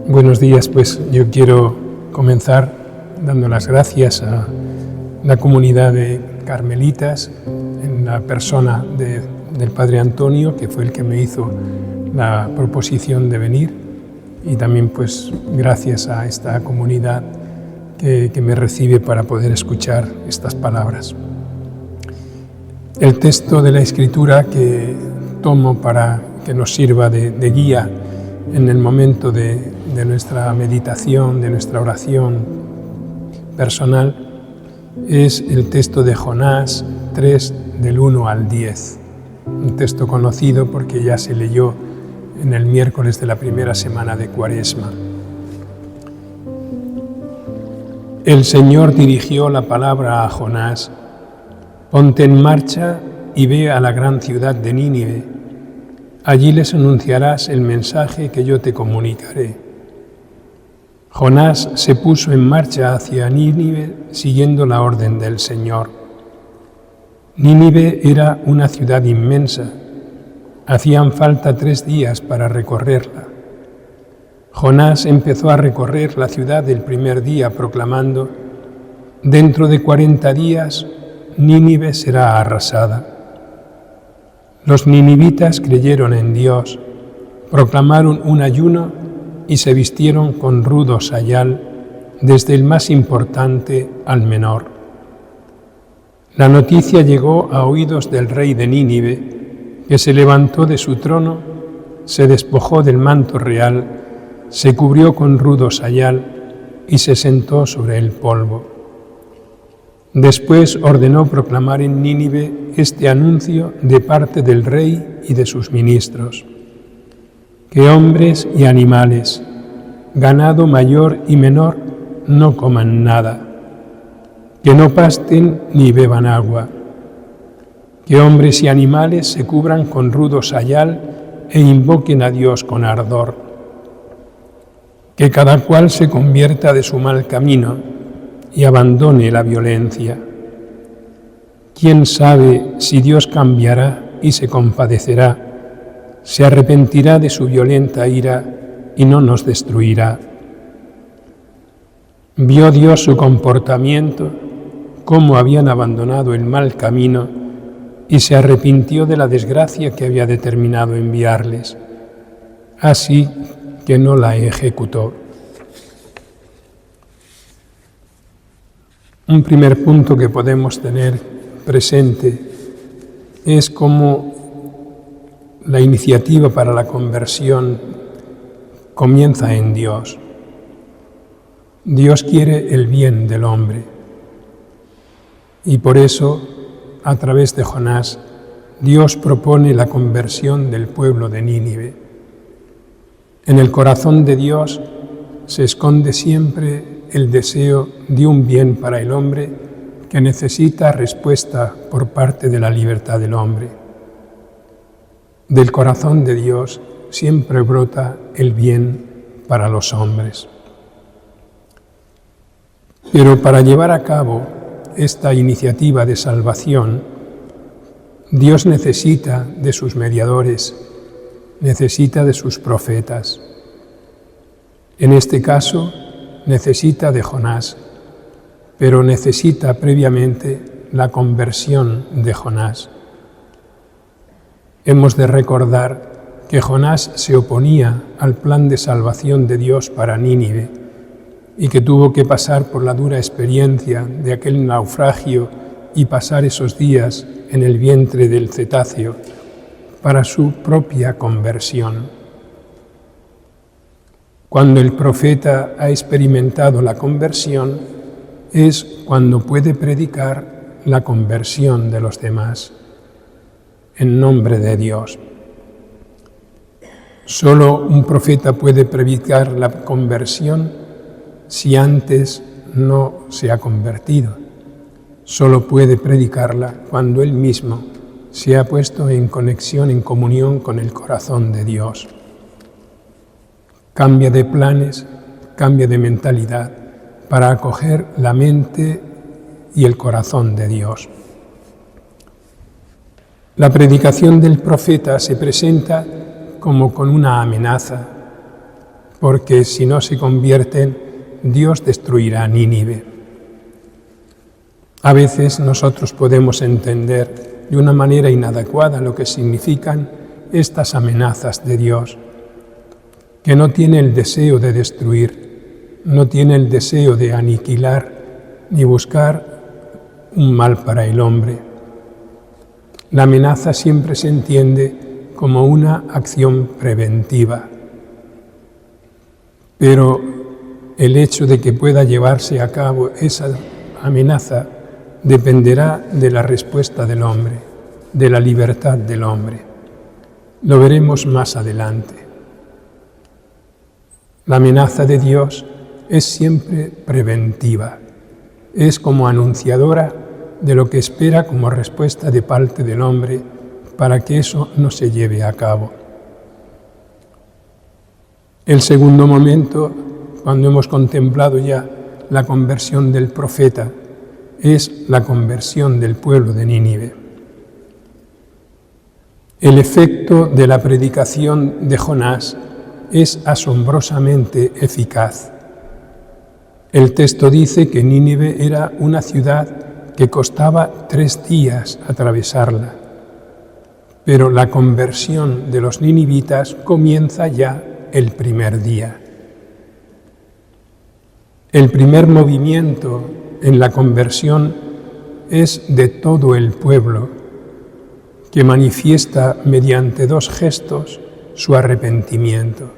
Buenos días, pues yo quiero comenzar dando las gracias a la comunidad de carmelitas en la persona del Padre Antonio, que fue el que me hizo la proposición de venir, y también pues gracias a esta comunidad que me recibe para poder escuchar estas palabras. El texto de la Escritura que tomo para que nos sirva de guía en el momento de nuestra meditación, de nuestra oración personal, es el texto de Jonás 3, del 1 al 10. Un texto conocido porque ya se leyó en el miércoles de la primera semana de Cuaresma. El Señor dirigió la palabra a Jonás: «Ponte en marcha y ve a la gran ciudad de Nínive. Allí les anunciarás el mensaje que yo te comunicaré». Jonás se puso en marcha hacia Nínive siguiendo la orden del Señor. Nínive era una ciudad inmensa. Hacían falta 3 días para recorrerla. Jonás empezó a recorrer la ciudad el primer día proclamando: «Dentro de 40 días Nínive será arrasada». Los ninivitas creyeron en Dios, proclamaron un ayuno y se vistieron con rudo sayal, desde el más importante al menor. La noticia llegó a oídos del rey de Nínive, que se levantó de su trono, se despojó del manto real, se cubrió con rudo sayal y se sentó sobre el polvo. Después ordenó proclamar en Nínive este anuncio de parte del rey y de sus ministros: que hombres y animales, ganado mayor y menor, no coman nada, que no pasten ni beban agua, que hombres y animales se cubran con rudo sayal e invoquen a Dios con ardor, que cada cual se convierta de su mal camino y abandone la violencia. ¿Quién sabe si Dios cambiará y se compadecerá, se arrepentirá de su violenta ira y no nos destruirá? Vio Dios su comportamiento, cómo habían abandonado el mal camino, y se arrepintió de la desgracia que había determinado enviarles, así que no la ejecutó. Un primer punto que podemos tener presente es cómo la iniciativa para la conversión comienza en Dios. Dios quiere el bien del hombre y por eso, a través de Jonás, Dios propone la conversión del pueblo de Nínive. En el corazón de Dios se esconde siempre el deseo de un bien para el hombre que necesita respuesta por parte de la libertad del hombre. Del corazón de Dios siempre brota el bien para los hombres. Pero para llevar a cabo esta iniciativa de salvación, Dios necesita de sus mediadores, necesita de sus profetas. En este caso, necesita de Jonás, pero necesita previamente la conversión de Jonás. Hemos de recordar que Jonás se oponía al plan de salvación de Dios para Nínive y que tuvo que pasar por la dura experiencia de aquel naufragio y pasar esos días en el vientre del cetáceo para su propia conversión. Cuando el profeta ha experimentado la conversión, es cuando puede predicar la conversión de los demás, en nombre de Dios. Solo un profeta puede predicar la conversión si antes no se ha convertido. Solo puede predicarla cuando él mismo se ha puesto en conexión, en comunión con el corazón de Dios. Cambia de planes, cambia de mentalidad para acoger la mente y el corazón de Dios. La predicación del profeta se presenta como con una amenaza, porque si no se convierten, Dios destruirá a Nínive. A veces nosotros podemos entender de una manera inadecuada lo que significan estas amenazas de Dios, que no tiene el deseo de destruir, no tiene el deseo de aniquilar ni buscar un mal para el hombre. La amenaza siempre se entiende como una acción preventiva, pero el hecho de que pueda llevarse a cabo esa amenaza dependerá de la respuesta del hombre, de la libertad del hombre. Lo veremos más adelante. La amenaza de Dios es siempre preventiva, es como anunciadora de lo que espera como respuesta de parte del hombre para que eso no se lleve a cabo. El segundo momento, cuando hemos contemplado ya la conversión del profeta, es la conversión del pueblo de Nínive. El efecto de la predicación de Jonás es asombrosamente eficaz. El texto dice que Nínive era una ciudad que costaba 3 días atravesarla, pero la conversión de los ninivitas comienza ya el primer día. El primer movimiento en la conversión es de todo el pueblo, que manifiesta mediante 2 gestos su arrepentimiento,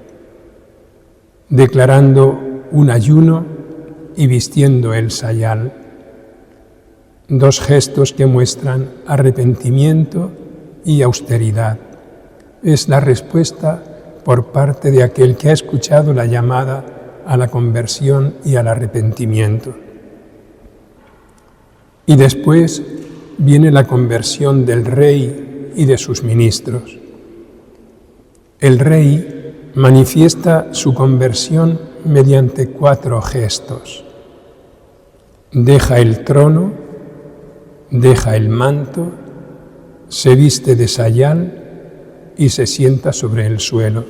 declarando un ayuno y vistiendo el sayal. 2 gestos que muestran arrepentimiento y austeridad. Es la respuesta por parte de aquel que ha escuchado la llamada a la conversión y al arrepentimiento. Y después viene la conversión del rey y de sus ministros. El rey manifiesta su conversión mediante 4 gestos. Deja el trono, deja el manto, se viste de sayal y se sienta sobre el suelo.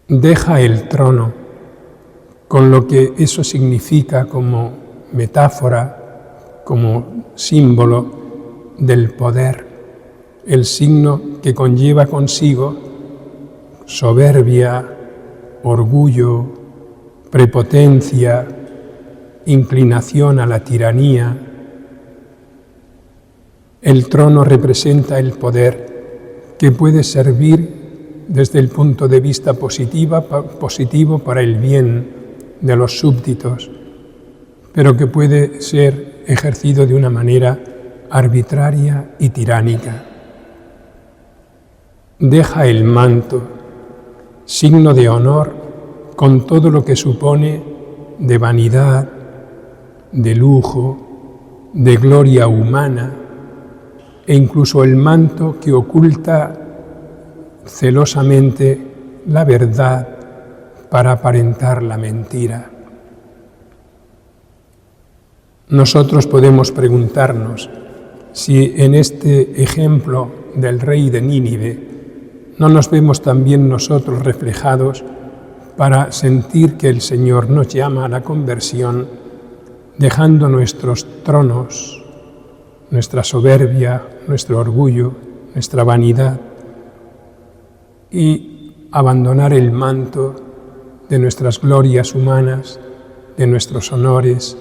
Deja el trono, con lo que eso significa como metáfora, como símbolo del poder, el signo que conlleva consigo soberbia, orgullo, prepotencia, inclinación a la tiranía. El trono representa el poder que puede servir desde el punto de vista positivo para el bien de los súbditos, pero que puede ser ejercido de una manera arbitraria y tiránica. Deja el manto, signo de honor, con todo lo que supone de vanidad, de lujo, de gloria humana, e incluso el manto que oculta celosamente la verdad para aparentar la mentira. Nosotros podemos preguntarnos si en este ejemplo del rey de Nínive no nos vemos también nosotros reflejados para sentir que el Señor nos llama a la conversión, dejando nuestros tronos, nuestra soberbia, nuestro orgullo, nuestra vanidad, y abandonar el manto de nuestras glorias humanas, de nuestros honores.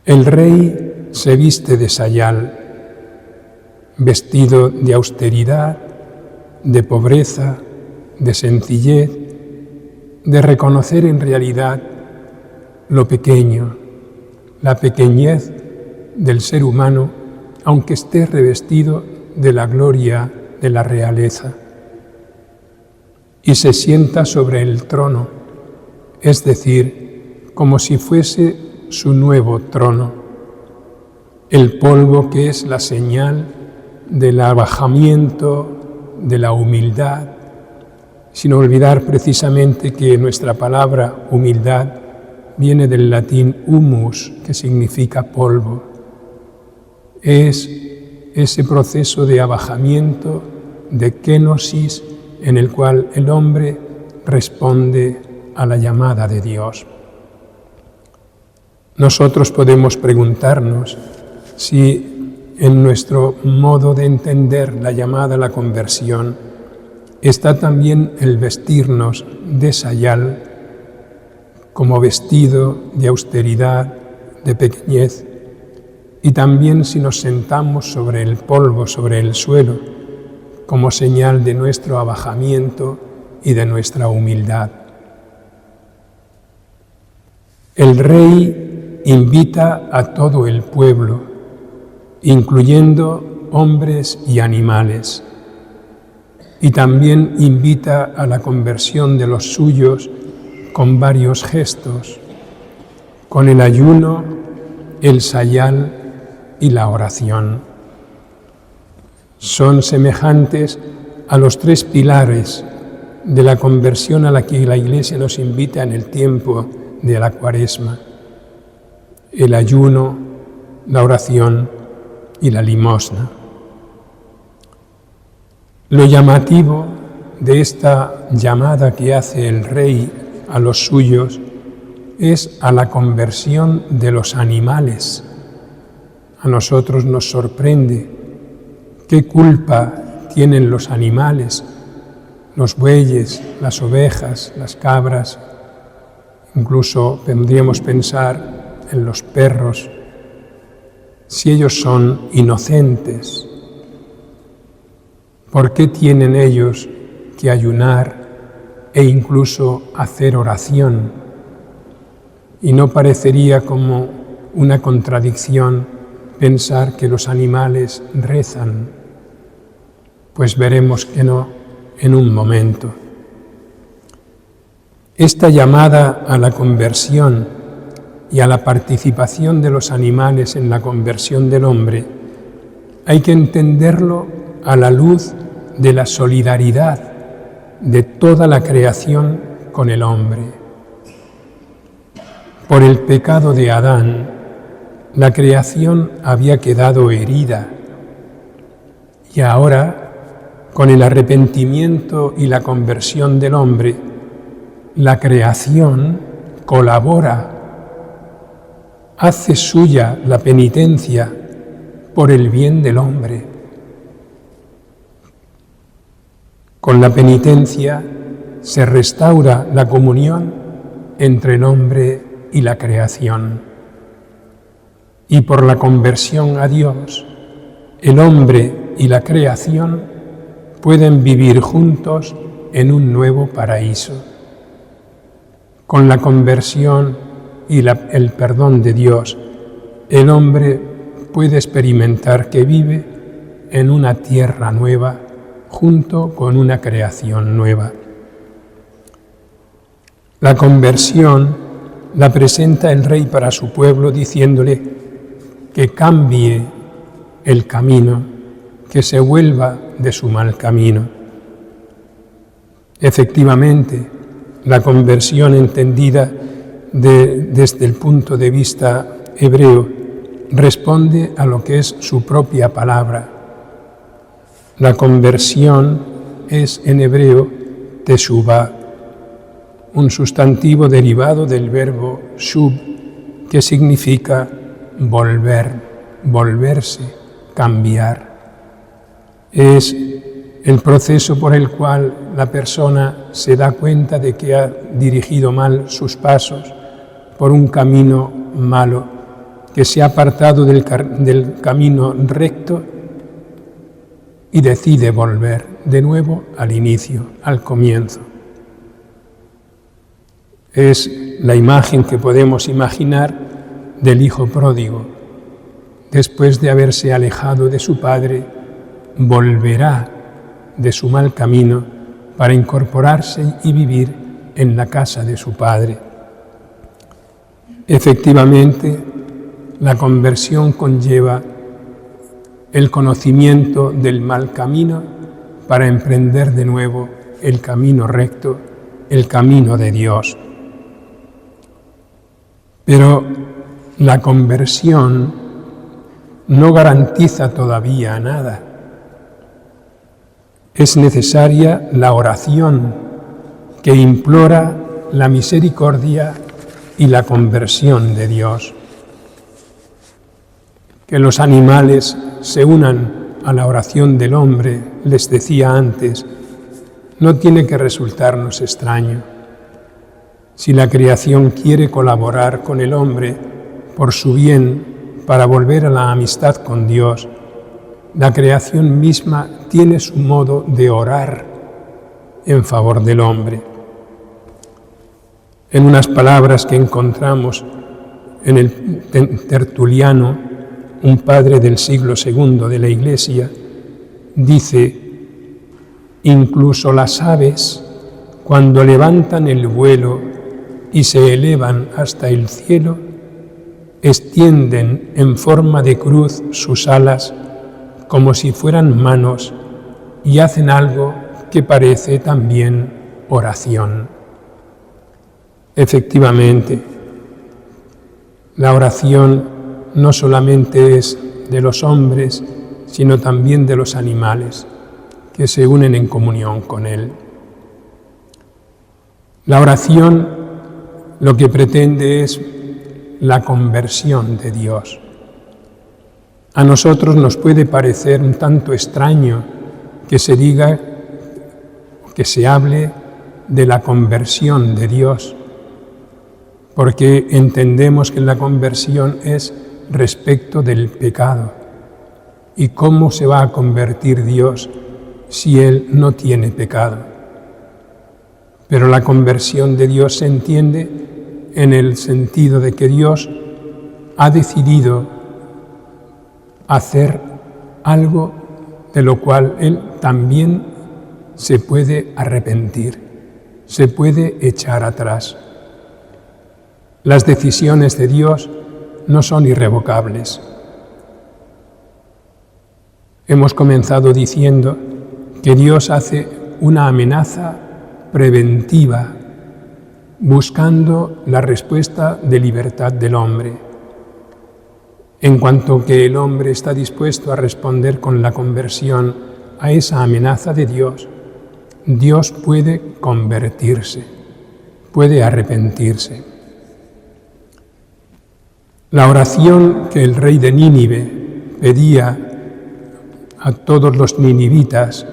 El rey se viste de sayal, vestido de austeridad, de pobreza, de sencillez, de reconocer en realidad lo pequeño, la pequeñez del ser humano, aunque esté revestido de la gloria de la realeza. Y se sienta sobre el trono, es decir, como si fuese su nuevo trono, el polvo que es la señal del abajamiento, de la humildad, sin olvidar precisamente que nuestra palabra humildad viene del latín humus, que significa polvo. Es ese proceso de abajamiento, de kenosis, en el cual el hombre responde a la llamada de Dios. Nosotros podemos preguntarnos si en nuestro modo de entender la llamada a la conversión está también el vestirnos de sayal como vestido de austeridad, de pequeñez, y también si nos sentamos sobre el polvo, sobre el suelo, como señal de nuestro abajamiento y de nuestra humildad. El Rey invita a todo el pueblo, incluyendo hombres y animales, y también invita a la conversión de los suyos con varios gestos, con el ayuno, el sayal y la oración. Son semejantes a los tres pilares de la conversión a la que la Iglesia nos invita en el tiempo de la Cuaresma: el ayuno, la oración y la limosna. Lo llamativo de esta llamada que hace el Rey a los suyos es a la conversión de los animales. A nosotros nos sorprende qué culpa tienen los animales, los bueyes, las ovejas, las cabras. Incluso podríamos pensar en los perros, si ellos son inocentes. ¿Por qué tienen ellos que ayunar e incluso hacer oración? Y no parecería como una contradicción pensar que los animales rezan, pues veremos que no en un momento. Esta llamada a la conversión y a la participación de los animales en la conversión del hombre hay que entenderlo a la luz de la solidaridad de toda la creación con el hombre. Por el pecado de Adán, la creación había quedado herida y ahora, con el arrepentimiento y la conversión del hombre, la creación colabora, hace suya la penitencia por el bien del hombre. Con la penitencia se restaura la comunión entre el hombre y la creación. Y por la conversión a Dios, el hombre y la creación pueden vivir juntos en un nuevo paraíso. Con la conversión y el perdón de Dios, el hombre puede experimentar que vive en una tierra nueva junto con una creación nueva. La conversión la presenta el Rey para su pueblo diciéndole que cambie el camino, que se vuelva de su mal camino. Efectivamente, la conversión entendida desde el punto de vista hebreo responde a lo que es su propia palabra. La conversión es en hebreo teshuvah, un sustantivo derivado del verbo shub, que significa volver, volverse, cambiar. Es el proceso por el cual la persona se da cuenta de que ha dirigido mal sus pasos por un camino malo, que se ha apartado del camino recto y decide volver de nuevo al inicio, al comienzo. Es la imagen que podemos imaginar del hijo pródigo. Después de haberse alejado de su padre, volverá de su mal camino para incorporarse y vivir en la casa de su padre. Efectivamente, la conversión conlleva el conocimiento del mal camino para emprender de nuevo el camino recto, el camino de Dios. Pero la conversión no garantiza todavía nada. es necesaria la oración que implora la misericordia y la conversión de Dios. Que los animales se unan a la oración del hombre, les decía antes, no tiene que resultarnos extraño. Si la creación quiere colaborar con el hombre por su bien, para volver a la amistad con Dios, la creación misma tiene su modo de orar en favor del hombre. En unas palabras que encontramos en el Tertuliano, un padre del siglo II de la Iglesia, dice: incluso las aves, cuando levantan el vuelo y se elevan hasta el cielo, extienden en forma de cruz sus alas como si fueran manos y hacen algo que parece también oración. Efectivamente, la oración no solamente es de los hombres, sino también de los animales que se unen en comunión con Él. La oración lo que pretende es la conversión de Dios. A nosotros nos puede parecer un tanto extraño que se diga, que se hable de la conversión de Dios, porque entendemos que la conversión es respecto del pecado. ¿Y cómo se va a convertir Dios si Él no tiene pecado? Pero la conversión de Dios se entiende en el sentido de que Dios ha decidido hacer algo de lo cual Él también se puede arrepentir, se puede echar atrás. Las decisiones de Dios no son irrevocables. Hemos comenzado diciendo que Dios hace una amenaza preventiva buscando la respuesta de libertad del hombre. En cuanto que el hombre está dispuesto a responder con la conversión a esa amenaza de Dios, Dios puede convertirse, puede arrepentirse. La oración que el rey de Nínive pedía a todos los ninivitas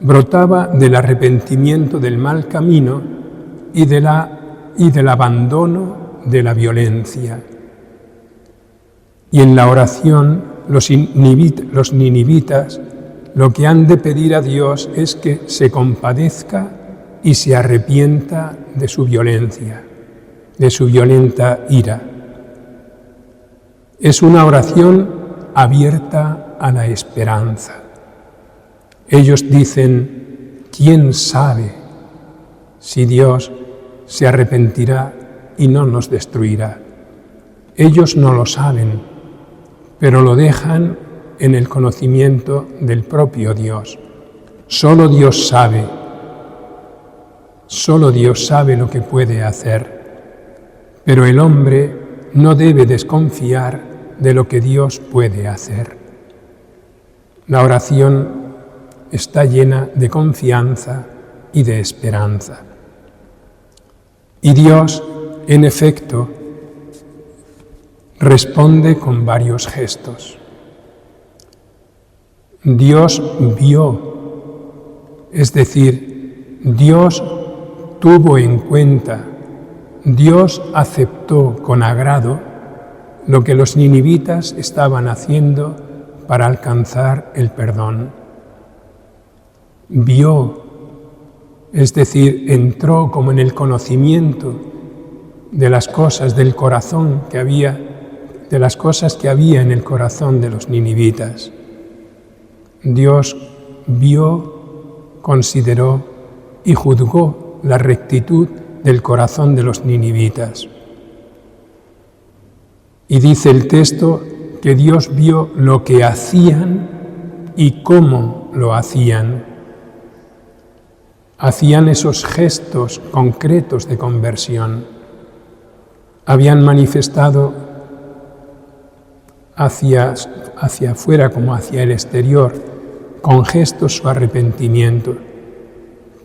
brotaba del arrepentimiento del mal camino y del abandono de la violencia. Y en la oración los ninivitas lo que han de pedir a Dios es que se compadezca y se arrepienta de su violencia, de su violenta ira. Es una oración abierta a la esperanza. Ellos dicen: ¿quién sabe si Dios se arrepentirá y no nos destruirá? Ellos no lo saben, pero lo dejan en el conocimiento del propio Dios. Solo Dios sabe lo que puede hacer, pero el hombre no debe desconfiar de lo que Dios puede hacer. La oración está llena de confianza y de esperanza. Y Dios, en efecto, responde con varios gestos. Dios vio, es decir, Dios tuvo en cuenta, Dios aceptó con agrado lo que los ninivitas estaban haciendo para alcanzar el perdón. Vio, es decir, entró como en el conocimiento de las cosas del corazón que había, de las cosas que había en el corazón de los ninivitas. Dios vio, consideró y juzgó la rectitud del corazón de los ninivitas. Y dice el texto que Dios vio lo que hacían y cómo lo hacían. Hacían esos gestos concretos de conversión. Habían manifestado hacia afuera como hacia el exterior con gestos su arrepentimiento.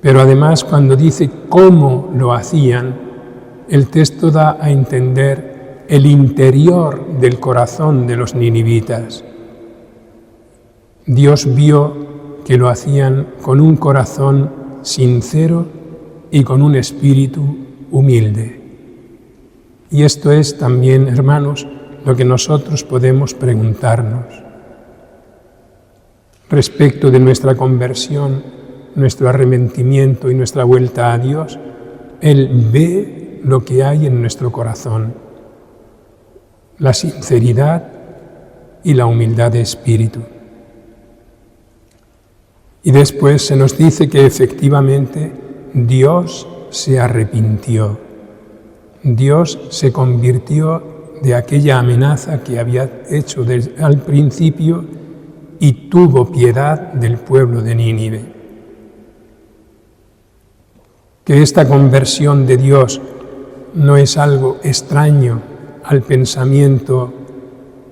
Pero además, cuando dice cómo lo hacían, el texto da a entender el interior del corazón de los ninivitas. Dios vio que lo hacían con un corazón sincero y con un espíritu humilde. Y esto es también, hermanos, lo que nosotros podemos preguntarnos. Respecto de nuestra conversión, nuestro arrepentimiento y nuestra vuelta a Dios, Él ve lo que hay en nuestro corazón, la sinceridad y la humildad de espíritu. Y después se nos dice que efectivamente Dios se arrepintió. Dios se convirtió de aquella amenaza que había hecho desde al principio y tuvo piedad del pueblo de Nínive. Que esta conversión de Dios no es algo extraño al pensamiento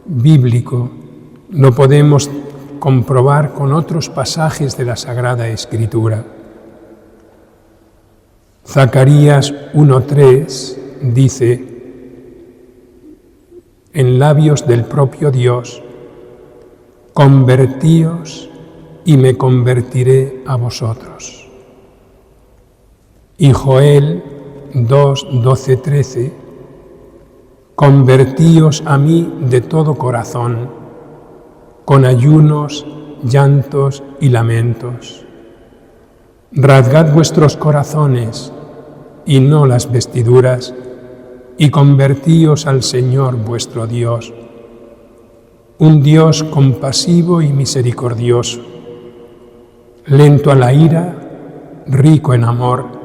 bíblico, lo podemos comprobar con otros pasajes de la Sagrada Escritura. Zacarías 1:3 dice: en labios del propio Dios, convertíos y me convertiré a vosotros. Y Joel 2:12-13, convertíos a mí de todo corazón, con ayunos, llantos y lamentos. Rasgad vuestros corazones y no las vestiduras, y convertíos al Señor vuestro Dios, un Dios compasivo y misericordioso, lento a la ira, rico en amor,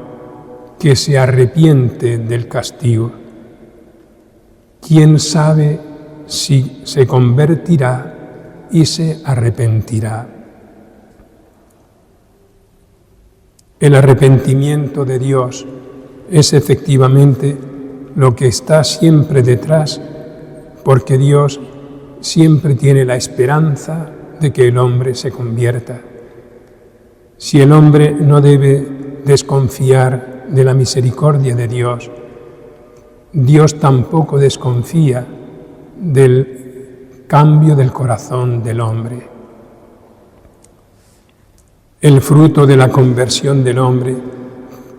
que se arrepiente del castigo. ¿Quién sabe si se convertirá y se arrepentirá? El arrepentimiento de Dios es efectivamente lo que está siempre detrás, porque Dios siempre tiene la esperanza de que el hombre se convierta. Si el hombre no debe desconfiar de la misericordia de Dios, Dios tampoco desconfía del cambio del corazón del hombre. El fruto de la conversión del hombre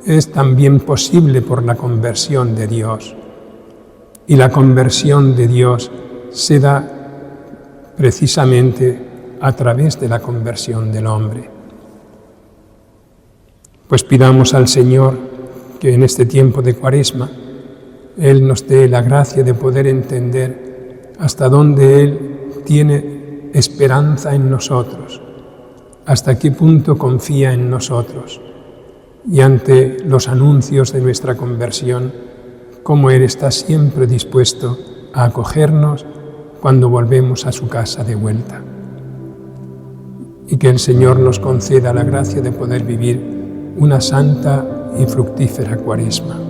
es también posible por la conversión de Dios. Y la conversión de Dios se da precisamente a través de la conversión del hombre. Pues pidamos al Señor que en este tiempo de Cuaresma Él nos dé la gracia de poder entender hasta dónde Él tiene esperanza en nosotros, hasta qué punto confía en nosotros, y ante los anuncios de nuestra conversión, cómo Él está siempre dispuesto a acogernos cuando volvemos a su casa de vuelta. Y que el Señor nos conceda la gracia de poder vivir una santa y fructífera Cuaresma.